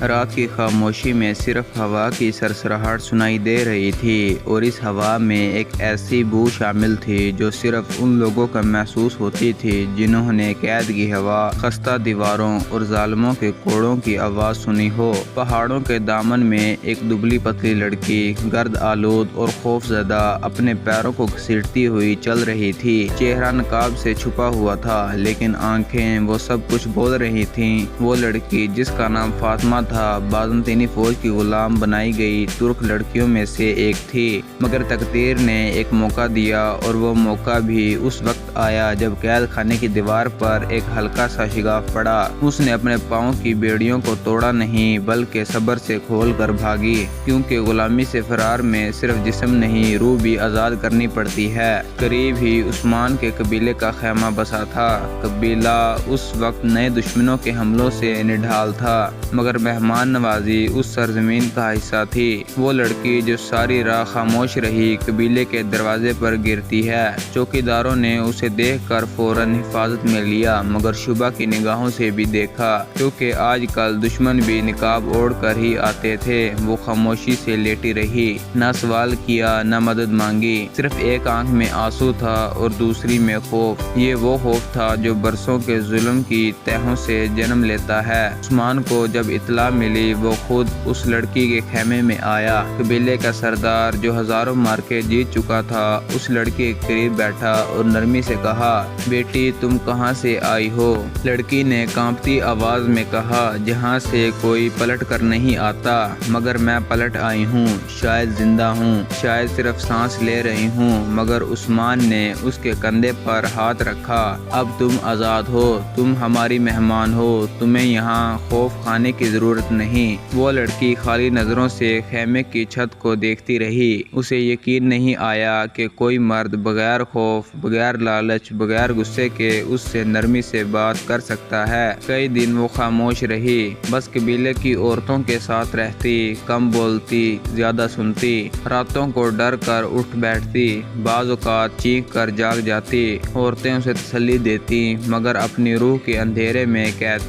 رات کی خاموشی میں صرف ہوا کی سرسراہٹ سنائی دے رہی تھی، اور اس ہوا میں ایک ایسی بو شامل تھی جو صرف ان لوگوں کا محسوس ہوتی تھی جنہوں نے قید کی ہوا، خستہ دیواروں اور ظالموں کے کوڑوں کی آواز سنی ہو۔ پہاڑوں کے دامن میں ایک دبلی پتلی لڑکی گرد آلود اور خوف زدہ اپنے پیروں کو گھسیٹتی ہوئی چل رہی تھی۔ چہرہ نقاب سے چھپا ہوا تھا، لیکن آنکھیں وہ سب کچھ بول رہی تھیں۔ وہ لڑکی جس کا نام فاطمہ تھا، بازنطینی فوج کی غلام بنائی گئی ترک لڑکیوں میں سے ایک تھی، مگر تقدیر نے ایک موقع دیا، اور وہ موقع بھی اس وقت آیا جب قید خانے کی دیوار پر ایک ہلکا سا شگاف پڑا۔ اس نے اپنے پاؤں کی بیڑیوں کو توڑا نہیں، بلکہ صبر سے کھول کر بھاگی، کیونکہ غلامی سے فرار میں صرف جسم نہیں، روح بھی آزاد کرنی پڑتی ہے۔ قریب ہی عثمان کے قبیلے کا خیمہ بسا تھا۔ قبیلہ اس وقت نئے دشمنوں کے حملوں سے نڈھال تھا، مگر مہمان نوازی اس سرزمین کا حصہ تھی۔ وہ لڑکی جو ساری راہ خاموش رہی، قبیلے کے دروازے پر گرتی ہے۔ چوکیداروں نے اسے دیکھ کر فوراً حفاظت میں لیا، مگر شبہ کی نگاہوں سے بھی دیکھا، کیونکہ آج کل دشمن بھی نقاب اوڑھ کر ہی آتے تھے۔ وہ خاموشی سے لیٹی رہی، نہ سوال کیا نہ مدد مانگی، صرف ایک آنکھ میں آنسو تھا اور دوسری میں خوف۔ یہ وہ خوف تھا جو برسوں کے ظلم کی تہوں سے جنم لیتا ہے۔ عثمان کو جب اطلاع ملی، وہ خود اس لڑکی کے خیمے میں آیا۔ قبیلے کا سردار جو ہزاروں معرکے جیت چکا تھا، اس لڑکی کے قریب بیٹھا اور نرمی سے کہا، بیٹی تم کہاں سے آئی ہو؟ لڑکی نے کانپتی آواز میں کہا، جہاں سے کوئی پلٹ کر نہیں آتا، مگر میں پلٹ آئی ہوں۔ شاید زندہ ہوں، شاید صرف سانس لے رہی ہوں۔ مگر عثمان نے اس کے کندھے پر ہاتھ رکھا، اب تم آزاد ہو، تم ہماری مہمان ہو، تمہیں یہاں خوف کھانے کی ضرورت نہیں۔ وہ لڑکی خالی نظروں سے خیمے کی چھت کو دیکھتی رہی۔ اسے یقین نہیں آیا کہ کوئی مرد بغیر خوف، بغیر لالچ، بغیر غصے کے اس سے نرمی سے بات کر سکتا ہے۔ کئی دن وہ خاموش رہی، بس قبیلے کی عورتوں کے ساتھ رہتی، کم بولتی، زیادہ سنتی، راتوں کو ڈر کر اٹھ بیٹھتی، بعض اوقات چینک کر جاگ جاتی۔ عورتیں اسے تسلی دیتی، مگر اپنی روح کے اندھیرے میں قید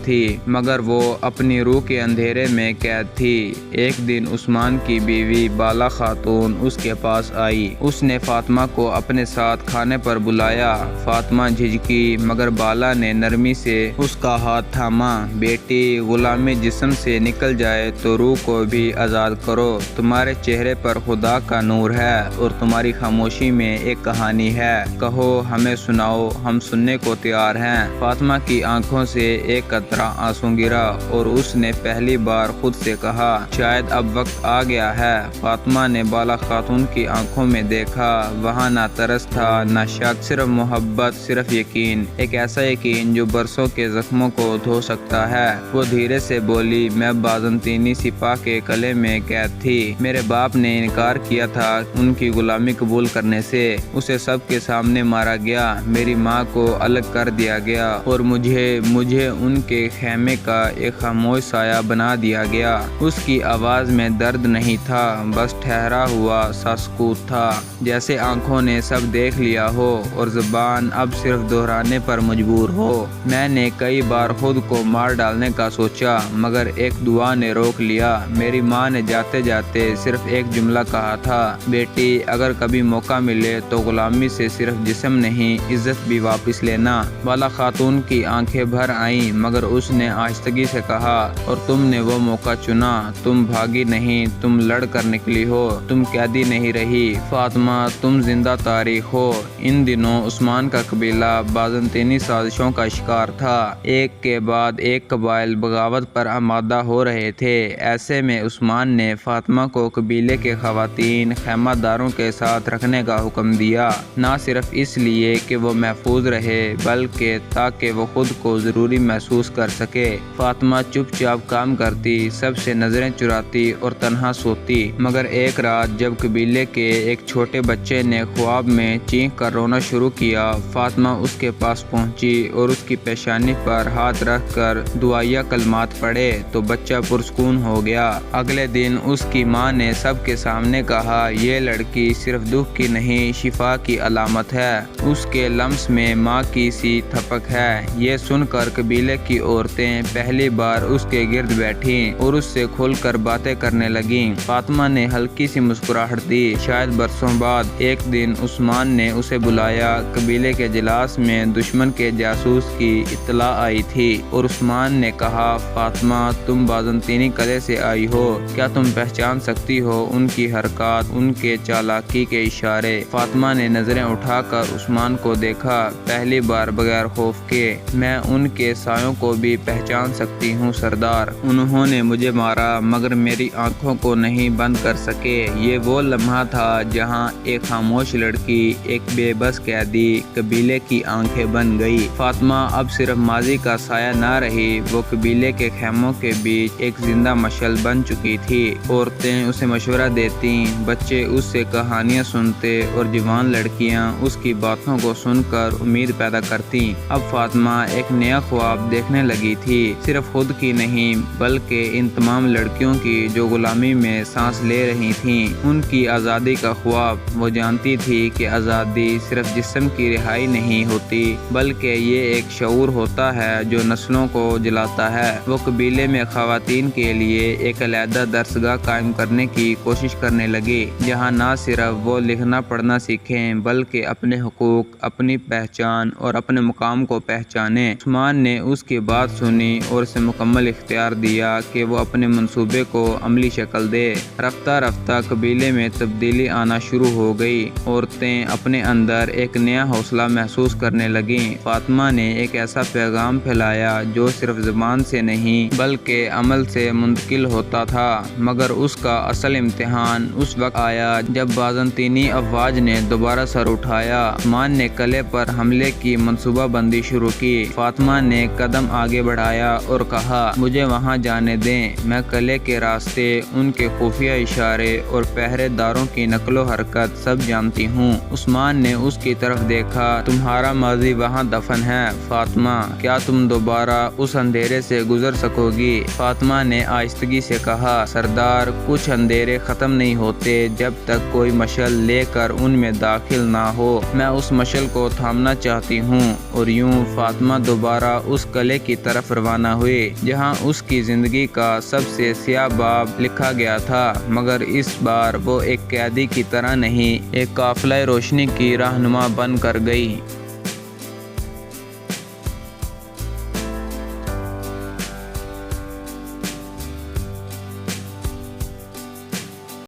تھی، ایک دن عثمان کی بیوی بالا خاتون اس کے پاس آئی۔ اس نے فاطمہ کو اپنے ساتھ کھانے پر بلایا۔ فاطمہ جھجکی، مگر بالا نے نرمی سے اس کا ہاتھ تھاما۔ بیٹی، غلامی جسم سے نکل جائے تو روح کو بھی آزاد کرو۔ تمہارے چہرے پر خدا کا نور ہے، اور تمہاری خاموشی میں ایک کہانی ہے، کہو ہمیں سناؤ، ہم سننے کو تیار ہیں۔ فاطمہ کی آنکھوں سے ایک قطرہ آنسو گرا، اور اس نے پہلی بار خود سے کہا، شاید اب وقت آ گیا ہے۔ فاطمہ نے بالا خاتون کی آنکھوں میں دیکھا، وہاں نہ ترس تھا نہ شک، صرف محبت، صرف یقین، ایک ایسا یقین جو برسوں کے زخموں کو دھو سکتا ہے۔ وہ دھیرے سے بولی، میں بازنطینی سپاہ کے قلعے میں قید تھی، میرے باپ نے انکار کیا تھا ان کی غلامی قبول کرنے سے، اسے سب کے سامنے مارا گیا، میری ماں کو الگ کر دیا گیا، اور مجھے ان کے خیمے کا ایک خاموش سایہ بنا دیا گیا۔ اس کی آواز میں درد نہیں تھا، بس ٹھہرا ہوا سا سکوت تھا، جیسے آنکھوں نے سب دیکھ لیا ہو اور زبان اب صرف دہرانے پر مجبور ہو۔ میں نے کئی بار خود کو مار ڈالنے کا سوچا، مگر ایک دعا نے روک لیا۔ میری ماں نے جاتے جاتے صرف ایک جملہ کہا تھا، بیٹی اگر کبھی موقع ملے تو غلامی سے صرف جسم نہیں، عزت بھی واپس لینا۔ بالا خاتون کی آنکھیں بھر آئیں، مگر اس نے آہستگی سے کہا، اور تم نے وہ موقع چنا، تم بھاگی نہیں، تم لڑ کر نکلی ہو، تم قیدی نہیں رہی۔ فاطمہ، تم زندہ تاریخ ہو۔ ان دنوں عثمان کا قبیلہ بازنطینی سازشوں کا شکار تھا۔ ایک کے بعد ایک قبائل بغاوت پر آمادہ ہو رہے تھے۔ ایسے میں عثمان نے فاطمہ کو قبیلے کے خواتین خیمہ داروں کے ساتھ رکھنے کا حکم دیا، نہ صرف اس لیے کہ وہ محفوظ رہے، بلکہ تاکہ وہ خود کو ضروری محسوس کر سکے۔ فاطمہ چپ چاپ کام کرتی، سب سے نظریں چراتی اور تنہا سوتی، مگر ایک رات جب قبیلے کے ایک چھوٹے بچے نے خواب میں چینک کر رونا شروع کیا کیا۔ فاطمہ اس کے پاس پہنچی اور اس کی پیشانی پر ہاتھ رکھ کر دعائیہ کلمات پڑھے تو بچہ پرسکون ہو گیا۔ اگلے دن اس کی ماں نے سب کے سامنے کہا، یہ لڑکی صرف دکھ کی نہیں شفا کی علامت ہے۔ اس کے لمس میں ماں کی سی تھپک ہے۔ یہ سن کر قبیلے کی عورتیں پہلی بار اس کے گرد بیٹھیں اور اس سے کھل کر باتیں کرنے لگیں۔ فاطمہ نے ہلکی سی مسکراہٹ دی۔ شاید برسوں بعد ایک دن عثمان نے اسے بلایا۔ قبیلے کے اجلاس میں دشمن کے جاسوس کی اطلاع آئی تھی اور عثمان نے کہا، فاطمہ تم بازنطینی قلعے سے آئی ہو، کیا تم پہچان سکتی ہو ان کی حرکات، ان کے چالاکی کے اشارے؟ فاطمہ نے نظریں اٹھا کر عثمان کو دیکھا، پہلی بار بغیر خوف کے۔ میں ان کے سایوں کو بھی پہچان سکتی ہوں سردار۔ انہوں نے مجھے مارا مگر میری آنکھوں کو نہیں بند کر سکے۔ یہ وہ لمحہ تھا جہاں ایک خاموش لڑکی، ایک بے بس قیدی، قبیلے کی آنکھیں بن گئی۔ فاطمہ اب صرف ماضی کا سایہ نہ رہی، وہ قبیلے کے خیموں کے بیچ ایک زندہ مشعل بن چکی تھی۔ عورتیں اسے مشورہ دیتیں، بچے اس سے کہانیاں سنتے اور جوان لڑکیاں اس کی باتوں کو سن کر امید پیدا کرتی۔ اب فاطمہ ایک نیا خواب دیکھنے لگی تھی، صرف خود کی نہیں بلکہ ان تمام لڑکیوں کی جو غلامی میں سانس لے رہی تھیں، ان کی آزادی کا خواب۔ وہ جانتی تھی کہ آزادی صرف جسم کی رہائی نہیں ہوتی بلکہ یہ ایک شعور ہوتا ہے جو نسلوں کو جلاتا ہے۔ وہ قبیلے میں خواتین کے لیے ایک علیحدہ درسگاہ قائم کرنے کی کوشش کرنے لگی، جہاں نہ صرف وہ لکھنا پڑھنا سیکھیں بلکہ اپنے حقوق، اپنی پہچان اور اپنے مقام کو پہچانیں۔ عثمان نے اس کی بات سنی اور اسے مکمل اختیار دیا کہ وہ اپنے منصوبے کو عملی شکل دے۔ رفتہ رفتہ قبیلے میں تبدیلی آنا شروع ہو گئی۔ عورتیں اپنے اندر ایک نیا حوصلہ محسوس کرنے لگیں۔ فاطمہ نے ایک ایسا پیغام پھیلایا جو صرف زبان سے نہیں بلکہ عمل سے منتقل ہوتا تھا، مگر اس کا اصل امتحان اس وقت آیا جب بازنطینی افواج نے دوبارہ سر اٹھایا۔ عثمان نے قلعے پر حملے کی منصوبہ بندی شروع کی۔ فاطمہ نے قدم آگے بڑھایا اور کہا، مجھے وہاں جانے دیں، میں قلعے کے راستے، ان کے خفیہ اشارے اور پہرے داروں کی نقل و حرکت سب جانتی ہوں۔ عثمان نے اس کی طرف دیکھا، تمہارا ماضی وہاں دفن ہے فاطمہ، کیا تم دوبارہ اس اندھیرے سے گزر سکو گی؟ فاطمہ نے آہستگی سے کہا، سردار کچھ اندھیرے ختم نہیں ہوتے جب تک کوئی مشعل لے کر ان میں داخل نہ ہو۔ میں اس مشعل کو تھامنا چاہتی ہوں۔ اور یوں فاطمہ دوبارہ اس قلعے کی طرف روانہ ہوئی جہاں اس کی زندگی کا سب سے سیاہ باب لکھا گیا تھا، مگر اس بار وہ ایک قیدی کی طرح نہیں، ایک قافلہ روشنی کی رہنما بن کر گئی۔